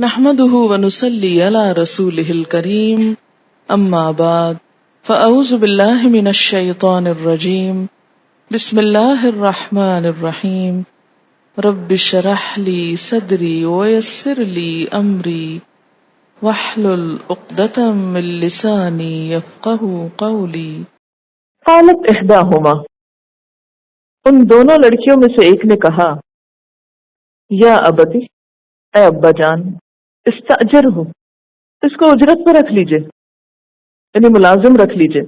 نحمده ونصلي على رسوله الكريم اما بعد فاعوذ بالله من الشيطان الرجيم بسم الله الرحمن الرحيم رب اشرح لي صدري ويسر لي امري واحلل عقدة من لساني يفقهوا قولي۔ قالت احداہما، ان دونوں لڑکیوں میں سے ایک نے کہا، یا ابتی، اے ابا جان، استاجر ہو، اس کو اجرت پہ رکھ لیجئے، یعنی ملازم رکھ لیجئے۔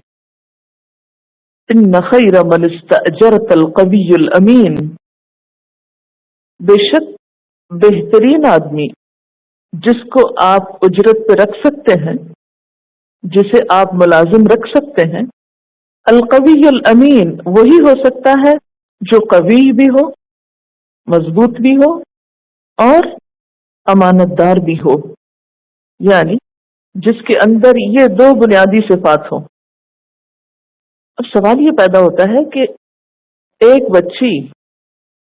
ان خیر من استاجرت القوی الامین، بے شک بہترین آدمی جس کو آپ اجرت پہ رکھ سکتے ہیں، جسے آپ ملازم رکھ سکتے ہیں، القوی الامین وہی ہو سکتا ہے جو قوی بھی ہو، مضبوط بھی ہو اور امانت دار بھی ہو، یعنی جس کے اندر یہ دو بنیادی صفات ہوں۔ اب سوال یہ پیدا ہوتا ہے کہ ایک بچی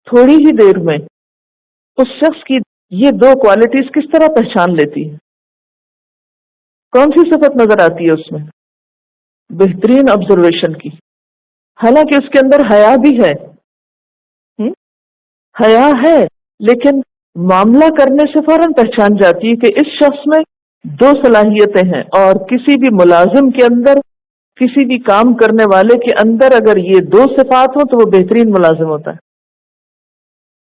تھوڑی ہی دیر میں اس شخص کی یہ دو کوالٹیز کس طرح پہچان لیتی ہے؟ کون سی صفت نظر آتی ہے اس میں؟ بہترین آبزرویشن کی، حالانکہ اس کے اندر حیا بھی ہے، حیا ہے، لیکن معاملہ کرنے سے فوراً پہچان جاتی ہے کہ اس شخص میں دو صلاحیتیں ہیں، اور کسی بھی ملازم کے اندر، کسی بھی کام کرنے والے کے اندر اگر یہ دو صفات ہوں تو وہ بہترین ملازم ہوتا ہے۔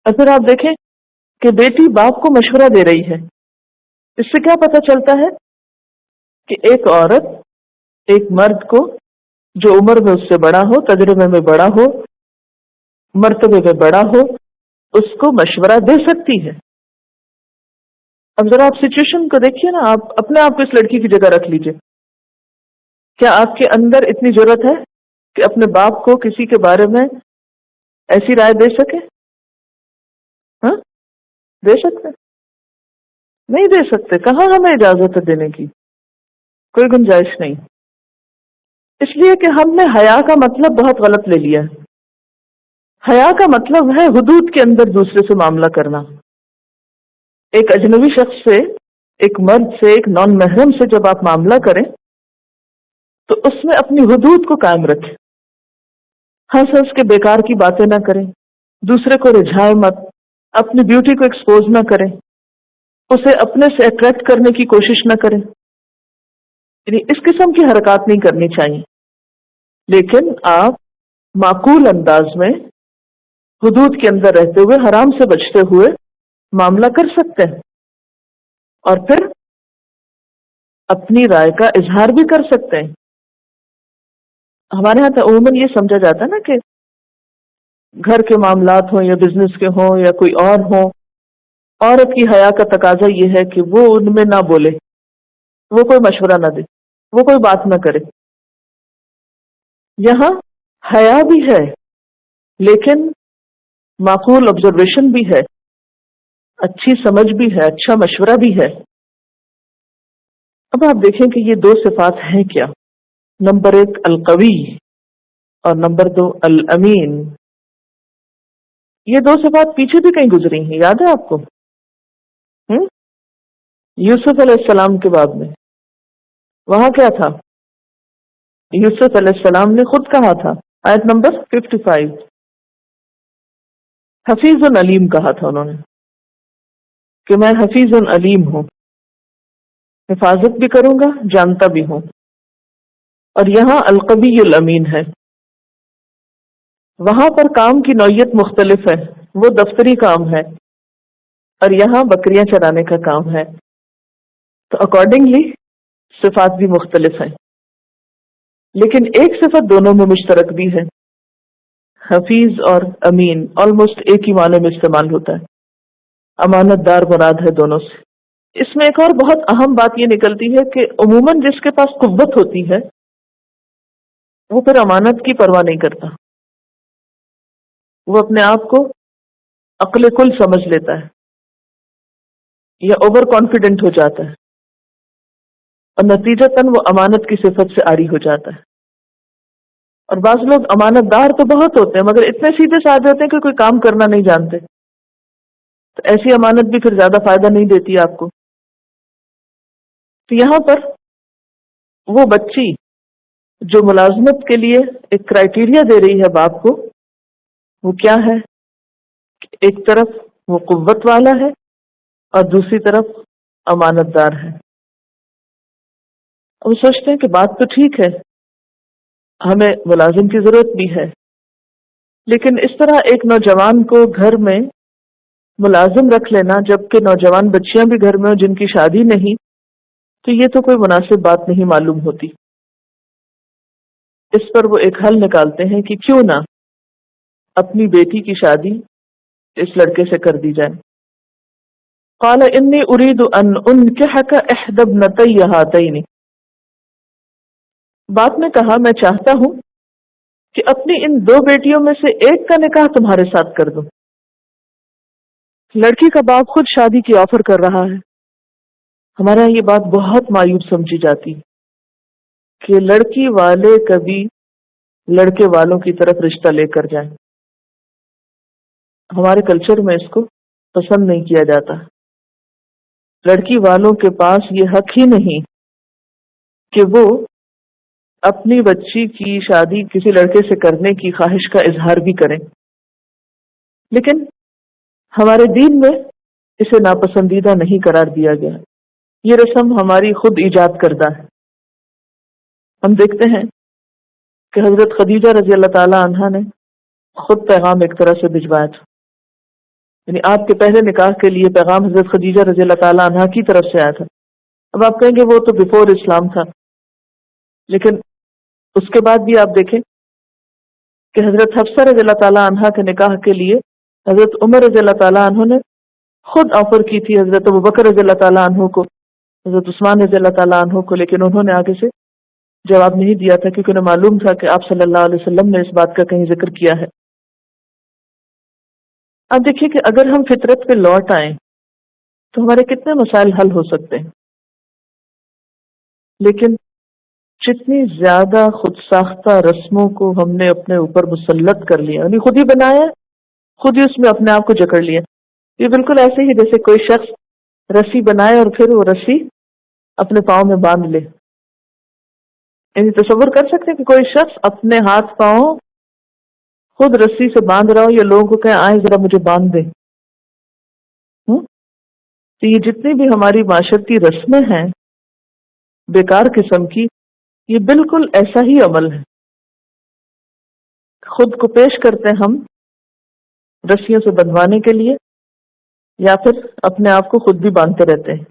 اور پھر آپ دیکھیں کہ بیٹی باپ کو مشورہ دے رہی ہے، اس سے کیا پتہ چلتا ہے کہ ایک عورت ایک مرد کو جو عمر میں اس سے بڑا ہو، تجربے میں بڑا ہو، مرتبے میں بڑا ہو، اس کو مشورہ دے سکتی ہے۔ اب ذرا آپ سچویشن کو دیکھیے نا، آپ اپنے آپ کو اس لڑکی کی جگہ رکھ لیجئے۔ کیا آپ کے اندر اتنی ضرورت ہے کہ اپنے باپ کو کسی کے بارے میں ایسی رائے دے سکے؟ ہاں، دے سکتے؟ نہیں دے سکتے۔ کہاں ہمیں اجازت ہے دینے کی؟ کوئی گنجائش نہیں، اس لیے کہ ہم نے حیا کا مطلب بہت غلط لے لیا ہے۔ حیا کا مطلب ہے حدود کے اندر دوسرے سے معاملہ کرنا۔ ایک اجنبی شخص سے، ایک مرد سے، ایک نان محرم سے جب آپ معاملہ کریں تو اس میں اپنی حدود کو قائم رکھیں، ہنس ہنس کے بیکار کی باتیں نہ کریں، دوسرے کو رجھائے مت، اپنی بیوٹی کو ایکسپوز نہ کریں، اسے اپنے سے اٹریکٹ کرنے کی کوشش نہ کریں، یعنی اس قسم کی حرکات نہیں کرنی چاہیے۔ لیکن آپ معقول انداز میں حدود کے اندر رہتے ہوئے، حرام سے بچتے ہوئے معاملہ کر سکتے ہیں، اور پھر اپنی رائے کا اظہار بھی کر سکتے ہیں۔ ہمارے ہاں تو عموماً یہ سمجھا جاتا ہے نا کہ گھر کے معاملات ہوں یا بزنس کے ہوں یا کوئی اور ہوں، عورت کی حیا کا تقاضا یہ ہے کہ وہ ان میں نہ بولے، وہ کوئی مشورہ نہ دے، وہ کوئی بات نہ کرے۔ یہاں حیا بھی ہے، لیکن معقول آبزرویشن بھی ہے، اچھی سمجھ بھی ہے، اچھا مشورہ بھی ہے۔ اب آپ دیکھیں کہ یہ دو صفات ہیں کیا؟ نمبر 1 القوی اور نمبر 2 الامین۔ یہ دو صفات پیچھے بھی کہیں گزری ہیں، یاد ہے آپ کو؟ یوسف علیہ السلام کے باب میں وہاں کیا تھا؟ یوسف علیہ السلام نے خود کہا تھا، آیت نمبر 55، حفیظ علیم کہا تھا انہوں نے کہ میں حفیظ علیم ہوں، حفاظت بھی کروں گا، جانتا بھی ہوں۔ اور یہاں القوی الامین ہے، وہاں پر کام کی نوعیت مختلف ہے، وہ دفتری کام ہے، اور یہاں بکریاں چرانے کا کام ہے، تو اکارڈنگلی صفات بھی مختلف ہیں، لیکن ایک صفت دونوں میں مشترک بھی ہے۔ حفیظ اور امین آلموسٹ ایک ہی معنی میں استعمال ہوتا ہے، امانت دار مراد ہے دونوں سے۔ اس میں ایک اور بہت اہم بات یہ نکلتی ہے کہ عموماً جس کے پاس قوت ہوتی ہے وہ پھر امانت کی پرواہ نہیں کرتا، وہ اپنے آپ کو عقل کل سمجھ لیتا ہے یا اوور کانفیڈنٹ ہو جاتا ہے، اور نتیجتاً وہ امانت کی صفت سے عاری ہو جاتا ہے۔ اور بعض لوگ امانت دار تو بہت ہوتے ہیں مگر اتنے سیدھے سادھے ہوتے ہیں کہ کوئی کام کرنا نہیں جانتے، تو ایسی امانت بھی پھر زیادہ فائدہ نہیں دیتی آپ کو۔ تو یہاں پر وہ بچی جو ملازمت کے لیے ایک کرائٹیریا دے رہی ہے باپ کو، وہ کیا ہے؟ ایک طرف وہ قوت والا ہے اور دوسری طرف امانت دار ہے. وہ سوچتے ہیں کہ بات تو ٹھیک ہے، ہمیں ملازم کی ضرورت بھی ہے، لیکن اس طرح ایک نوجوان کو گھر میں ملازم رکھ لینا جبکہ نوجوان بچیاں بھی گھر میں ہوں جن کی شادی نہیں، تو یہ تو کوئی مناسب بات نہیں معلوم ہوتی. اس پر وہ ایک حل نکالتے ہیں کہ کیوں نہ اپنی بیٹی کی شادی اس لڑکے سے کر دی جائے. قال انی اريد ان انكحك احدى ابنتي هاتين. باپ نے کہا میں چاہتا ہوں کہ اپنی ان دو بیٹیوں میں سے ایک کا نکاح تمہارے ساتھ کر دوں. لڑکی کا باپ خود شادی کی آفر کر رہا ہے. ہمارے یہاں یہ بات بہت معیوب سمجھی جاتی کہ لڑکی والے کبھی لڑکے والوں کی طرف رشتہ لے کر جائیں. ہمارے کلچر میں اس کو پسند نہیں کیا جاتا. لڑکی والوں کے پاس یہ حق ہی نہیں کہ وہ اپنی بچی کی شادی کسی لڑکے سے کرنے کی خواہش کا اظہار بھی کریں. لیکن ہمارے دین میں اسے ناپسندیدہ نہیں قرار دیا گیا. یہ رسم ہماری خود ایجاد کردہ ہے. ہم دیکھتے ہیں کہ حضرت خدیجہ رضی اللہ تعالی عنہا نے خود پیغام ایک طرح سے بھجوایا تھا. یعنی آپ کے پہلے نکاح کے لیے پیغام حضرت خدیجہ رضی اللہ تعالی عنہا کی طرف سے آیا تھا. اب آپ کہیں گے وہ تو بیفور اسلام تھا، لیکن اس کے بعد بھی آپ دیکھیں کہ حضرت حفصہ رضی اللہ تعالی عنہا کے نکاح کے لیے حضرت عمر رضی اللہ تعالی عنہ نے خود آفر کی تھی حضرت ابوبکر رضی اللہ تعالی عنہ کو، حضرت عثمان رضی اللہ تعالی عنہ کو، لیکن انہوں نے آگے سے جواب نہیں دیا تھا کیونکہ انہیں معلوم تھا کہ آپ صلی اللہ علیہ وسلم نے اس بات کا کہیں ذکر کیا ہے. اب دیکھیے کہ اگر ہم فطرت پہ لوٹ آئیں تو ہمارے کتنے مسائل حل ہو سکتے ہیں، لیکن جتنی زیادہ خود ساختہ رسموں کو ہم نے اپنے اوپر مسلط کر لیا، یعنی خود ہی بنایا، خود ہی اس میں اپنے آپ کو جکڑ لیا. یہ بالکل ایسے ہی جیسے کوئی شخص رسی بنائے اور پھر وہ رسی اپنے پاؤں میں باندھ لے. یعنی تصور کر سکتے ہیں کہ کوئی شخص اپنے ہاتھ پاؤں خود رسی سے باندھ رہا ہو یا لوگوں کو کہیں آئیں ذرا مجھے باندھ دیں. تو یہ جتنی بھی ہماری معاشرتی رسمیں ہیں بیکار قسم کی، یہ بالکل ایسا ہی عمل ہے. خود کو پیش کرتے ہم رسیوں سے بندھوانے کے لیے یا پھر اپنے آپ کو خود بھی باندھتے رہتے ہیں.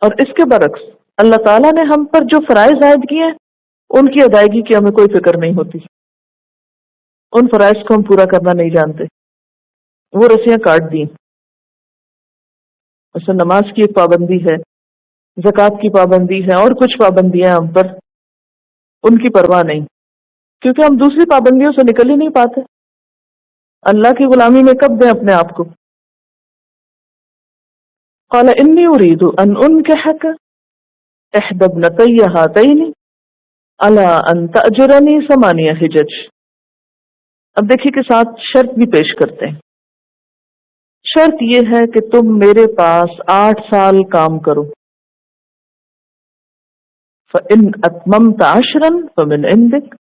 اور اس کے برعکس اللہ تعالیٰ نے ہم پر جو فرائض عائد کیے ہیں ان کی ادائیگی کی ہمیں کوئی فکر نہیں ہوتی. ان فرائض کو ہم پورا کرنا نہیں جانتے، وہ رسیاں کاٹ دی. اس میں نماز کی ایک پابندی ہے، زکوٰۃ کی پابندی ہے، اور کچھ پابندیاں ہم پر، ان کی پرواہ نہیں، کیونکہ ہم دوسری پابندیوں سے نکل ہی نہیں پاتے. اللہ کی غلامی میں کب دیں اپنے آپ کو. قال انی اريد ان انكحك احدى ابنتي هاتين على ان تأجرني 8 حجج. اب دیکھیے کہ ساتھ شرط بھی پیش کرتے ہیں. شرط یہ ہے کہ تم میرے پاس 8 سال کام کرو. فإن أتممت 10 فمن عندك.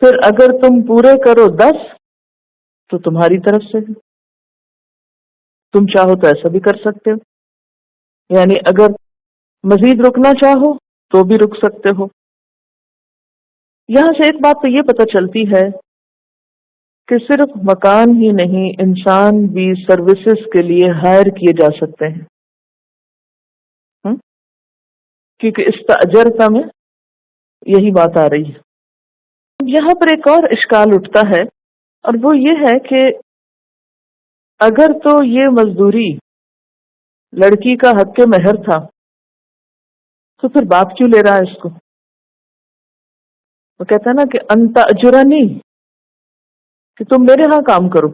پھر اگر تم پورے کرو 10 تو تمہاری طرف سے. تم چاہو تو ایسا بھی کر سکتے ہو، یعنی اگر مزید رکنا چاہو تو بھی رک سکتے ہو. یہاں سے ایک بات تو یہ پتہ چلتی ہے کہ صرف مکان ہی نہیں، انسان بھی سروسز کے لیے ہائر کیے جا سکتے ہیں. کیونکہ استاجرتا میں یہی بات آ رہی ہے. یہاں پر ایک اور اشکال اٹھتا ہے، اور وہ یہ ہے کہ اگر تو یہ مزدوری لڑکی کا حق مہر تھا تو پھر باپ کیوں لے رہا ہے اس کو؟ وہ کہتا ہے نا کہ انت اجرنی، کہ تم میرے ہاں کام کرو.